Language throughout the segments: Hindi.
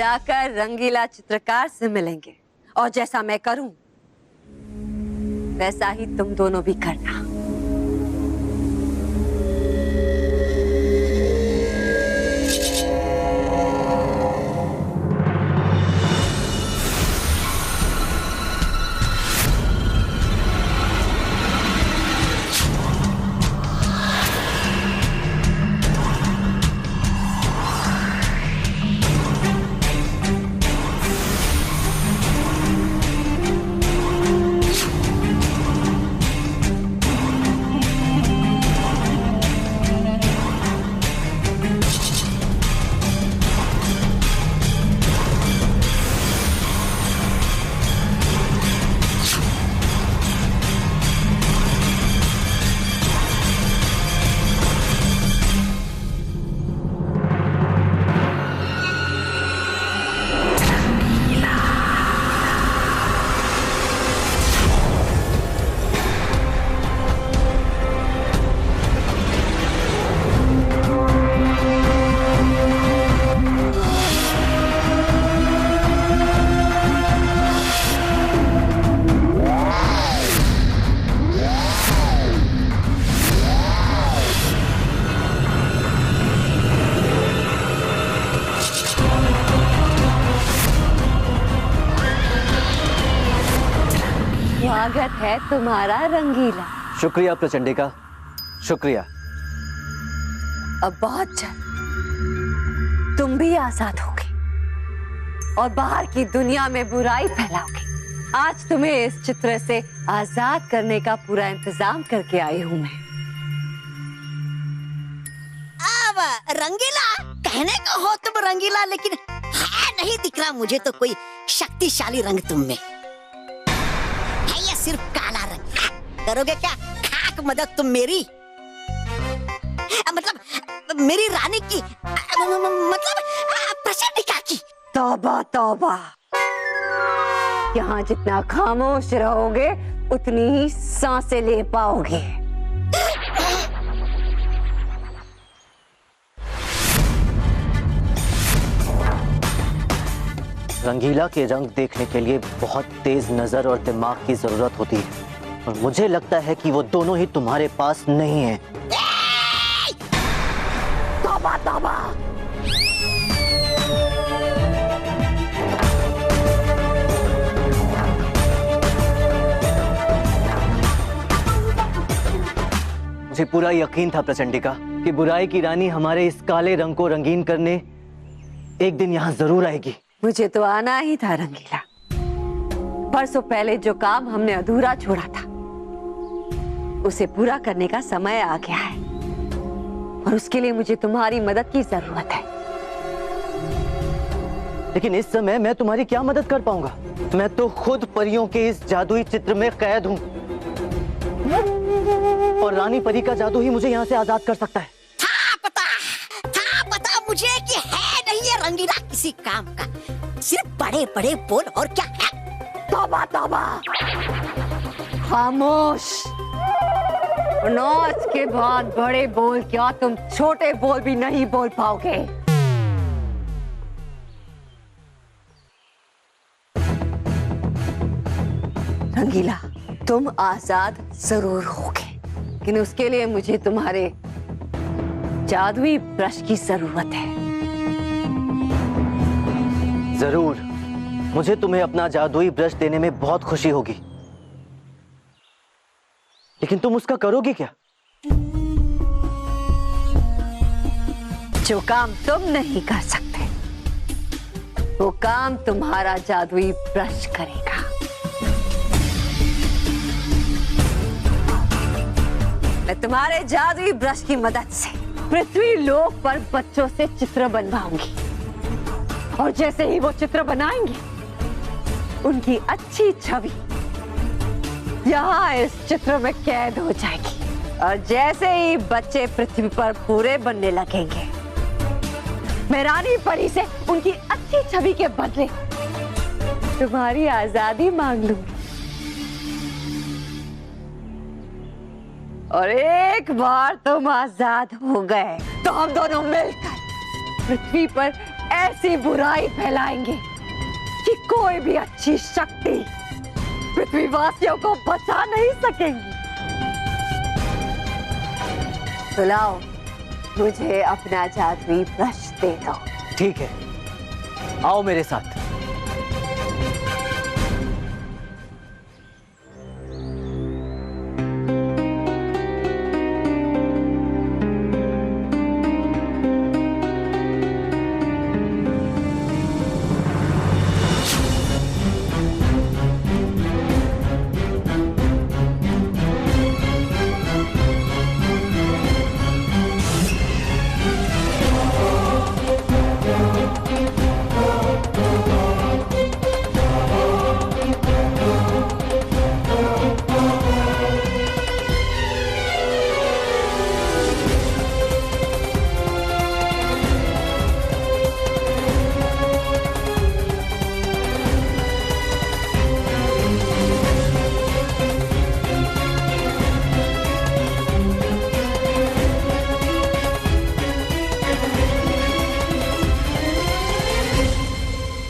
जाकर रंगीला चित्रकार से मिलेंगे और जैसा मैं करूं वैसा ही तुम दोनों भी करना। स्वागत है तुम्हारा रंगीला। शुक्रिया प्रचंडिका, शुक्रिया। अब बहुत जल्द तुम भी आजाद होगे और बाहर की दुनिया में बुराई फैलाओगे। आज तुम्हें इस चित्र से आजाद करने का पूरा इंतजाम करके आई हूँ मैं। अब रंगीला कहने को हो तुम रंगीला, लेकिन है नहीं दिख रहा मुझे तो कोई शक्तिशाली रंग तुम में। है ये सिर्फ काला रंग। करोगे क्या खाक मदद तुम मेरी, मतलब मेरी रानी की, मतलब प्रचंडिका की। तौबा तौबा, यहाँ जितना खामोश रहोगे उतनी ही सांसें ले पाओगे। रंगीला के रंग देखने के लिए बहुत तेज नजर और दिमाग की जरूरत होती है, और मुझे लगता है कि वो दोनों ही तुम्हारे पास नहीं है। तौबा तौबा, मुझे पूरा यकीन था प्रचंडिका कि बुराई की रानी हमारे इस काले रंग को रंगीन करने एक दिन यहाँ जरूर आएगी। मुझे तो आना ही था रंगीला। बरसों पहले जो काम हमने अधूरा छोड़ा था उसे पूरा करने का समय आ गया है, और उसके लिए मुझे तुम्हारी मदद की जरूरत है। लेकिन इस समय मैं तुम्हारी क्या मदद कर पाऊंगा? मैं तो खुद परियों के इस जादुई चित्र में कैद हूँ, और रानी परी का जादू ही मुझे यहाँ से आजाद कर सकता है। था पता मुझे कि है नहीं ये रंगीला किसी काम का, सिर्फ बड़े बड़े बोल और क्या है। तौबा तौबा, खामोश। नाच के बाद बड़े बोल क्या, तुम छोटे बोल भी नहीं बोल पाओगे। रंगीला, तुम आजाद जरूर होगे, लेकिन उसके लिए मुझे तुम्हारे जादुई ब्रश की जरूरत है। जरूर, मुझे तुम्हें अपना जादुई ब्रश देने में बहुत खुशी होगी, लेकिन तुम उसका करोगे क्या? जो काम तुम नहीं कर सकते वो काम तुम्हारा जादुई ब्रश करेगा। मैं तुम्हारे जादुई ब्रश की मदद से पृथ्वी लोक पर बच्चों से चित्र बनवाऊंगी, और जैसे ही वो चित्र बनाएंगे उनकी अच्छी छवि यहाँ इस चित्र में कैद हो जाएगी, और जैसे ही बच्चे पृथ्वी पर पूरे बनने लगेंगे मैं रानी परी से उनकी अच्छी छवि के बदले तुम्हारी आजादी मांग लूंगी। और एक बार तुम आजाद हो गए तो हम दोनों मिलकर पृथ्वी पर ऐसी बुराई फैलाएंगे कि कोई भी अच्छी शक्ति पृथ्वीवासियों को बचा नहीं सकेंगी। बुलाओ, मुझे अपना जादुई ब्रश दे दो। ठीक है, आओ मेरे साथ।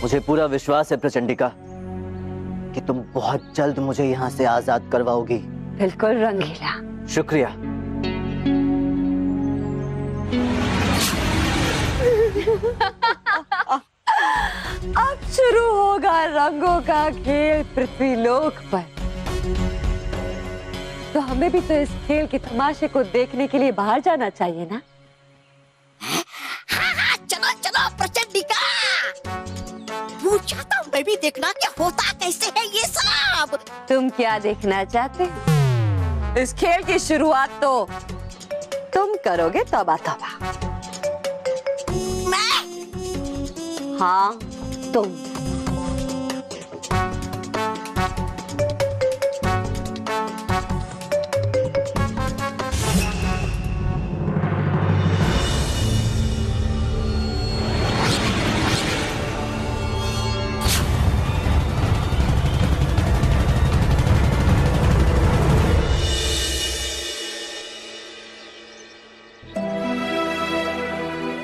मुझे पूरा विश्वास है प्रचंडिका कि तुम बहुत जल्द मुझे यहाँ से आजाद करवाओगी। बिल्कुल रंगीला। शुक्रिया। अब शुरू होगा रंगों का खेल पृथ्वीलोक पर। तो हमें भी तो इस खेल के तमाशे को देखने के लिए बाहर जाना चाहिए ना? हाँ, चलो चलो प्रचंडिका, चाहता हूँ मैं भी देखना कि होता कैसे है ये सब। तुम क्या देखना चाहते हो? इस खेल की शुरुआत तो तुम करोगे, तौबा तौबा। मैं? हाँ, तुम।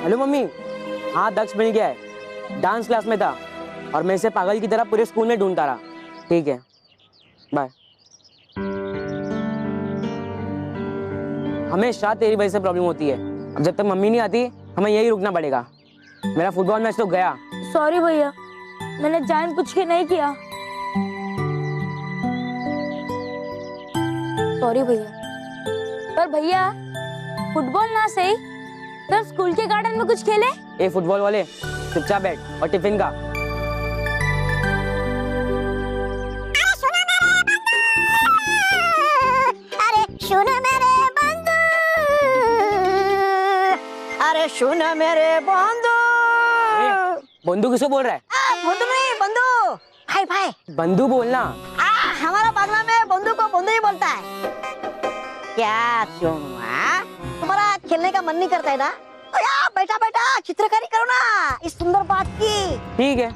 Hello mummy. हाँ, दक्ष मिल गया है, डांस क्लास में था और मैं इसे पागल की तरह पूरे स्कूल में ढूंढता रहा। ठीक है, बाय। हमेशा तेरी वजह से प्रॉब्लम होती है। अब जब तक मम्मी नहीं आती हमें यही रुकना पड़ेगा। मेरा फुटबॉल मैच तो गया। सॉरी भैया, मैंने जानबूझ के नहीं किया। सॉरी भैया। पर भैया, फुटबॉल ना सही तो स्कूल के गार्डन में कुछ खेले। ए फुटबॉल वाले, चुपचाप बैठ और टिफिन का। अरे सुन मेरे बंधु, अरे सुन मेरे बंधु। बंधु किसको बोल रहा है? बंधु नहीं, बंधु भाई भाई। बंधु बोलना। हमारा बांग्ला में बंधु को बंधु ही बोलता है। क्या क्यों? तुम्हारा खेलने का मन नहीं करता है ना? तो यार बैठा बैठा चित्रकारी करो ना इस सुंदर बात की। ठीक है,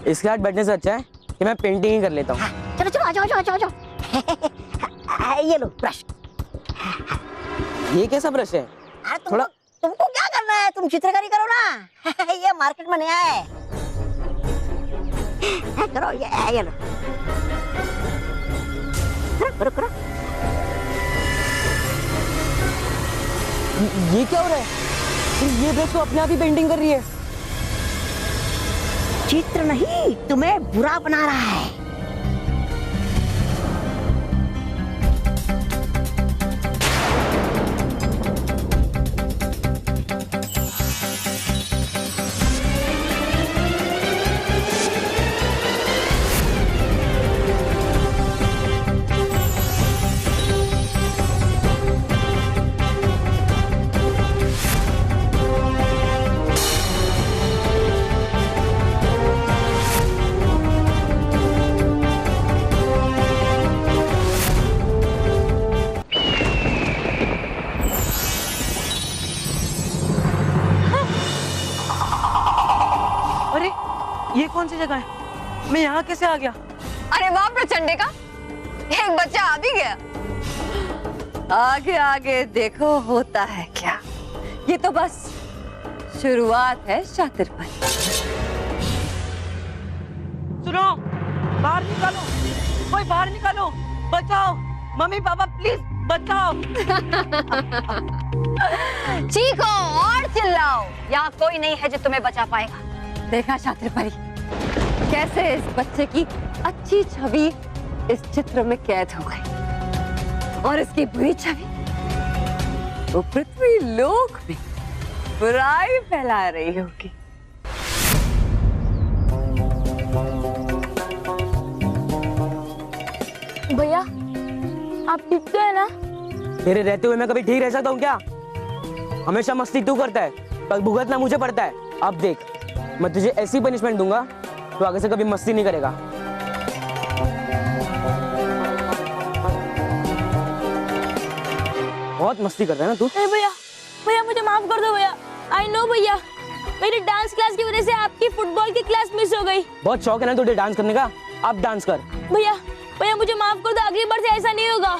इसके साथ बैठने से अच्छा है कि मैं पेंटिंग ही कर लेता हूँ। चलो चलो, आ जाओ आ जाओ आ जाओ। ये लो ब्रश। ये कैसा ब्रश है? थोड़ा तुमको क्या करना है, तुम चित्रकारी करो ना। ये मार्केट में नया है। करो ये लो, करो करो। ये क्या हो रहा है? ये ब्रश तो अपने आप ही पेंटिंग कर रही है। चित्र नहीं, तुम्हें बुरा बना रहा है। ये कौन सी जगह है? मैं यहाँ कैसे आ गया? अरे वाह प्रचंडिका, एक बच्चा आ भी गया। आगे आगे देखो होता है क्या। ये तो बस शुरुआत है शातिर परी। सुनो, बाहर निकालो, कोई बाहर निकालो, बचाओ, मम्मी पापा प्लीज बचाओ। चीखो और चिल्लाओ, यहाँ कोई नहीं है जो तुम्हें बचा पाएगा। देखा शातिर परी, कैसे इस बच्चे की अच्छी छवि इस चित्र में कैद हो गई और इसकी बुरी छवि वो पृथ्वी लोक में बुराई फैला रही होगी। भैया आप ठीक तो है ना? तेरे रहते हुए मैं कभी ठीक रह सकता हूँ क्या? हमेशा मस्ती तू करता है, कल भुगतना मुझे पड़ता है। अब देख, मैं तुझे ऐसी पनिशमेंट दूंगा तो आगे से कभी मस्ती नहीं करेगा। बहुत मस्ती करता है ना तू। भैया भैया मुझे माफ कर दो भैया। आई नो भैया, मेरी डांस क्लास की वजह से आपकी फुटबॉल की क्लास मिस हो गई। बहुत शौक है ना तुझे डांस करने का, अब डांस कर। भैया भैया मुझे माफ कर दो, अगली बार से ऐसा नहीं होगा।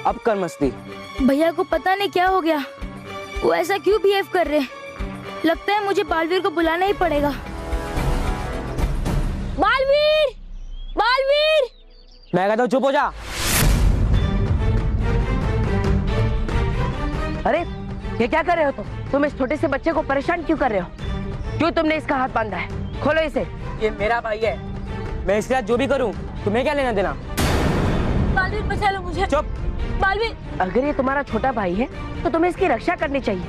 अब कर मस्ती। भैया को पता नहीं क्या हो गया, वो ऐसा क्यों बिहेव कर रहे हैं। लगता है मुझे बालवीर को बुलाना ही पड़ेगा। बालवीर, बालवीर! मैं कहता हूँ चुप हो जा। अरे ये क्या कर रहे हो तुम इस छोटे से बच्चे को परेशान क्यों कर रहे हो? क्यों तुमने इसका हाथ बांधा है? खोलो इसे। ये मेरा भाई है, मैं इसके साथ जो भी करूँ तुम्हें क्या लेना देना। बालवीर बचा लो मुझे। चुप। बालवीर, अगर ये तुम्हारा छोटा भाई है तो तुम्हें इसकी रक्षा करनी चाहिए,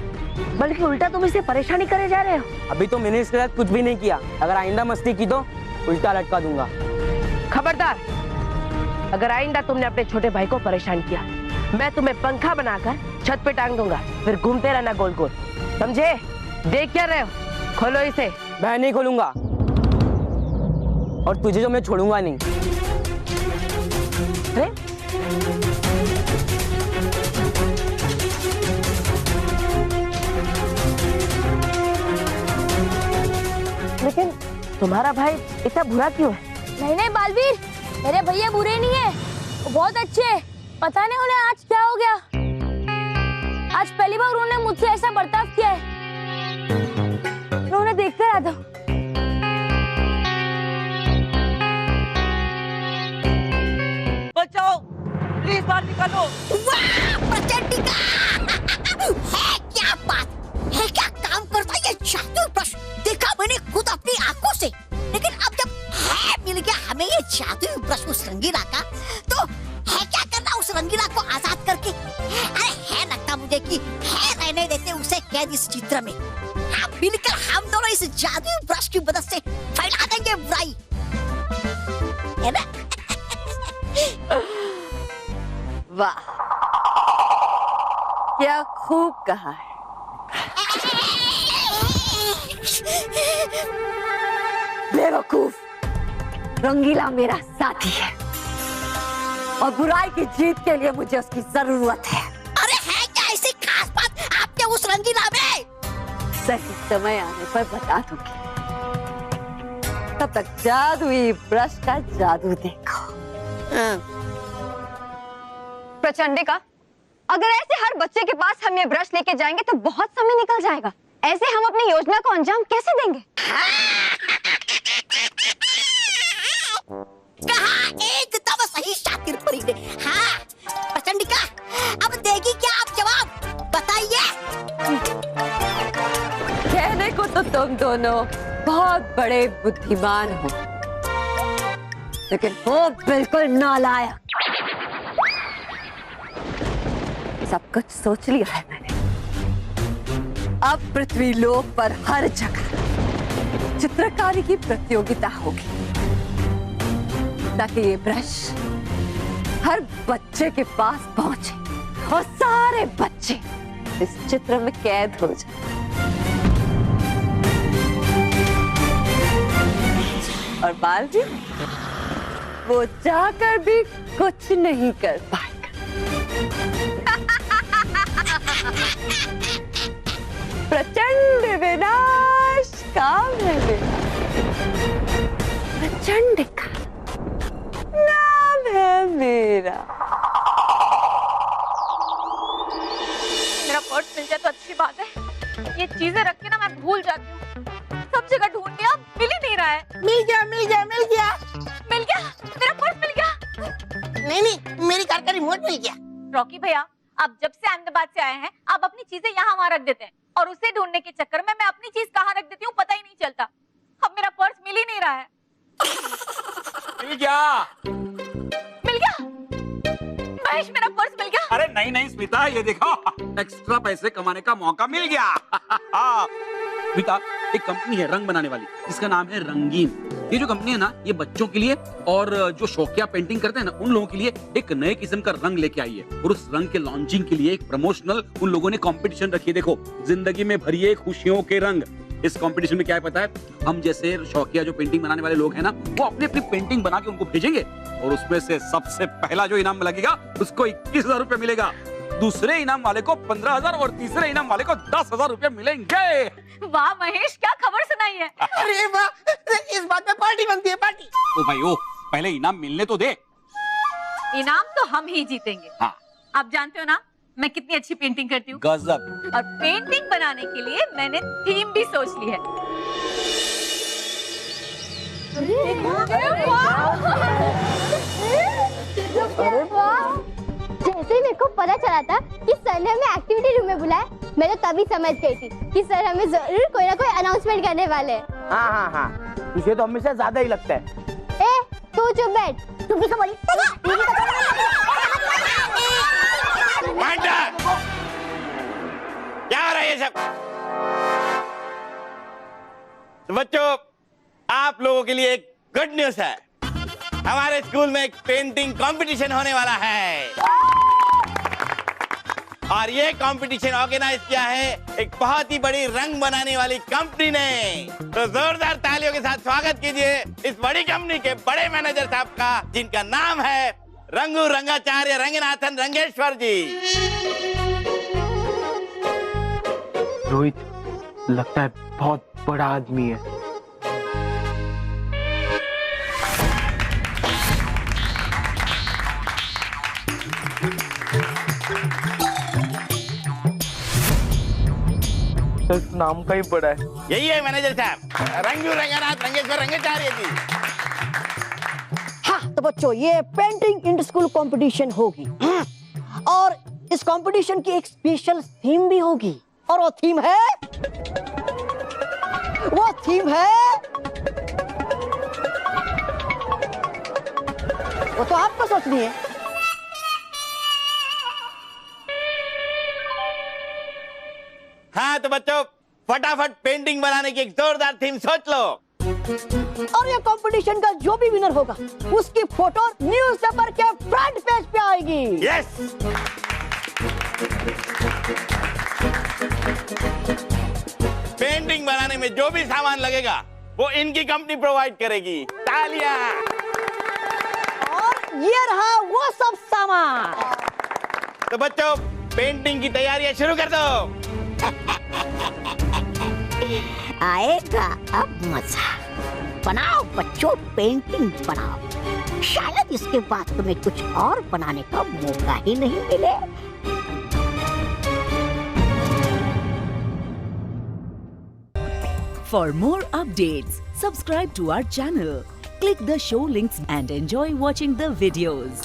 बल्कि उल्टा तुम इसे परेशानी करे जा रहे हो। अभी तो मैंने इसके साथ कुछ भी नहीं किया, अगर आइंदा मस्ती की तो उल्टा लटका दूंगा। खबरदार, अगर आइंदा तुमने अपने छोटे भाई को परेशान किया, मैं तुम्हें पंखा बनाकर छत पे टांग दूंगा, फिर घूमते रहना गोल गोल, समझे? देख क्या रहे हो? खोलो इसे। मैं नहीं खोलूंगा, और तुझे जो मैं छोड़ूंगा नहीं। अरे लेकिन तुम्हारा भाई इतना बुरा क्यों है? नहीं नहीं बालवीर, मेरे भैया बुरे नहीं है, वो बहुत अच्छे हैं। पता नहीं उन्हें आज क्या हो गया। आज पहली बार उन्होंने मुझसे ऐसा बर्ताव किया है। उन्होंने देखकर आता हूँ। बचाओ, प्लीज बाहर निकालो। वाह प्रचंडिका! है क्या बात है, क्या काम करता ये जादू ब्रश? देखा मैंने खुद अपनी आंखों से, लेकिन अब जब है मिल गया हमें ये जादू ब्रश उस रंगीला का, तो है क्या करना उस रंगीला को आजाद करके? अरे है लगता मुझे कि है रहने देते उसे कैद इस चित्र में। अब मिलकर हम दोनों इस जादू ब्रश की मदद से फैला देंगे बुराई, है ना? वाह, क्या खूब कहा है। बेवकूफ, रंगीला मेरा साथी है और बुराई की जीत के लिए मुझे उसकी जरूरत है। अरे है क्या ऐसी खास बात आपके उस रंगीला में? सही समय आने पर बता दूंगी। तब तक जादुई ब्रश का जादू देखो। प्रचंडिका, अगर ऐसे हर बच्चे के पास हम ये ब्रश लेके जाएंगे तो बहुत समय निकल जाएगा। ऐसे हम अपनी योजना को अंजाम कैसे देंगे? कहा एकदम सही शातिर परी ने। हाँ प्रचंडिका, अब देगी क्या आप जवाब? बताइए। कहने को तो तुम दोनों बहुत बड़े बुद्धिमान हो, लेकिन वो बिल्कुल नालायक। सब कुछ सोच लिया है मैंने। अब पृथ्वी लोक पर हर जगह चित्रकारी की प्रतियोगिता होगी, ताकि ये ब्रश हर बच्चे के पास पहुंचे और सारे बच्चे इस चित्र में कैद हो जाए। और बालवीर, वो चाहकर भी कुछ नहीं कर पाएगा। प्रचंड विनाश काम है मेरा। प्रचंड का नाम है मेरा। मेरा पर्स मिल जाए तो अच्छी बात है। ये चीजें रख के ना मैं भूल जाती हूँ। सब जगह ढूंढ लिया, मिल ही नहीं रहा है। मिल गया मिल गया मिल गया। मिल गया? मेरा पर्स मिल गया? नहीं नहीं, मेरी कार का रिमोट मिल गया। रॉकी भैया, आप जब से अहमदाबाद से आए हैं, आप अपनी चीजें यहाँ वहाँ रख देते हैं और उसे ढूंढने के चक्कर में मैं अपनी चीज कहाँ रख देती हूँ पता ही नहीं चलता। अब मेरा पर्स मिल ही नहीं रहा है। मिल गया। मिल गया? महेश, मेरा पर्स मिल गया? अरे नहीं नहीं स्मिता, ये देखो, एक्स्ट्रा पैसे कमाने का मौका मिल गया। स्मिता, एक कंपनी है रंग बनाने वाली, जिसका नाम है रंगीन। ये जो कंपनी है ना, ये बच्चों के लिए और जो शौकिया पेंटिंग करते हैं ना, उन लोगों के लिए एक नए किस्म का रंग लेके आई है। और उस रंग के लॉन्चिंग के लिए एक प्रमोशनल उन लोगों ने कंपटीशन रखी है। देखो, जिंदगी में भरिए खुशियों के रंग। इस कंपटीशन में क्या है पता है? हम जैसे शौकिया जो पेंटिंग बनाने वाले लोग हैं ना, वो अपनी अपनी पेंटिंग बना के उनको भेजेंगे और उसमें से सबसे पहला जो इनाम लगेगा उसको 21,000 रुपए मिलेगा, दूसरे इनाम वाले को 15,000 और तीसरे इनाम वाले को 10,000 रुपए मिलेंगे। वाह महेश, क्या खबर सुनाई है। अरे वाह, इस बात में पार्टी बनती है, पार्टी। ओ भाई ओ, पहले इनाम मिलने तो दे। इनाम तो हम ही जीतेंगे। हाँ। आप जानते हो ना मैं कितनी अच्छी पेंटिंग करती हूँ। गजब। और पेंटिंग बनाने के लिए मैंने थीम भी सोच ली है। जैसे ही मेरे को पता चला था कि सर ने हमें एक्टिविटी रूम में बुलाया, मैं तो तभी समझ गई थी कि सर हमें जरूर कोई ना कोई अनाउंसमेंट करने वाले हैं। हाँ, तुझे तो हमेशा ज्यादा ही लगता है। ए, तू चुप बैठ। तू भी बोली। क्या हो रहा है ये सब? तो बच्चों, आप लोगों के लिए एक गुड न्यूज है। हमारे स्कूल में एक पेंटिंग कंपटीशन होने वाला है और ये कंपटीशन ऑर्गेनाइज किया है एक बहुत ही बड़ी रंग बनाने वाली कंपनी ने। तो जोरदार तालियों के साथ स्वागत कीजिए इस बड़ी कंपनी के बड़े मैनेजर साहब का, जिनका नाम है रंगू रंगाचार्य रंगनाथन रंगेश्वर जी। रोहित, लगता है बहुत बड़ा आदमी है। सिर्फ नाम का ही बड़ा है। यही है मैनेजर साहब, रंगू रंगनाथ रंगेश्वर रंगाचार्य जी। हाँ तो बच्चों, ये पेंटिंग इंटर स्कूल कंपटीशन होगी और इस कंपटीशन की एक स्पेशल थीम भी होगी। और वो थीम है वो तो आपको सोचनी है। हाँ तो बच्चों, फटाफट पेंटिंग बनाने की एक जोरदार थीम सोच लो। और ये कंपटीशन का जो भी विनर होगा उसकी फोटो न्यूज़पेपर के फ्रंट पेज पे आएगी। यस। पेंटिंग बनाने में जो भी सामान लगेगा वो इनकी कंपनी प्रोवाइड करेगी। तालियां। और ये रहा वो सब सामान। तो बच्चों, पेंटिंग की तैयारियां शुरू कर दो। आएगा अब मजा। बनाओ बच्चों, पेंटिंग बनाओ। शायद इसके बाद तुम्हें कुछ और बनाने का मौका ही नहीं मिले। For more updates, subscribe to our channel, click the show links and enjoy watching the videos.